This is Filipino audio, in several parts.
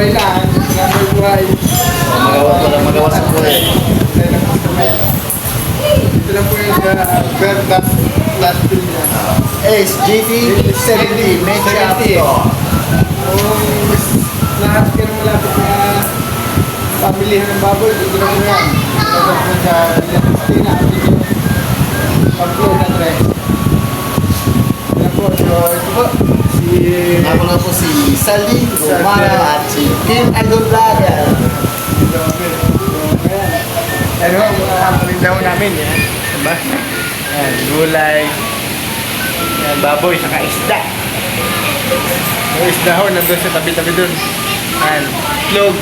buhay lang. May buhay. Magawa sa buhay. Ito lang po yung belt last bill niya. SGT 70 Mecha Pro. Kung lahat ka ng malapit na pamilihan ng baboy, ito lang po yan. Ito lang po sa Tina. Pag-flow na tres. Ito po, ito po. Ako na po si Sally Romara at si Kim Idol Vlogger. Ano ang mga palindaw namin yan? Diba? Yan, gulay. Yan, baboy, saka isda. Yung isda ho, nandun sa tabi-tabi dun. Yan, itlog.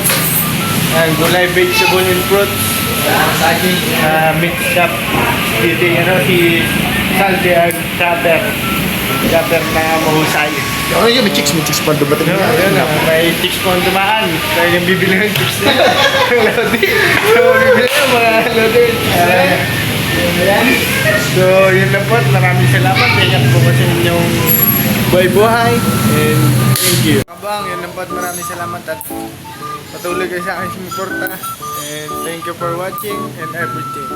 Yan, gulay, vegetable and fruits. Mixed up. Dito yan ho, si Salty ang chopper. Chopper na mahusay. Ano yun? May chicks pa dumating No, yun na, may chicks po ang dumaan. Kaya yung bibili ng chicks nila. Lodi. So, bibili ng mga lodi. Ayan. So, yun lang po. Maraming salamat. Ingat po kasi inyong buhay-buhay. And thank you. Kabang, yun lang po. Maraming salamat at patuloy kayo sa akin sumuporta. And thank you for watching and everything.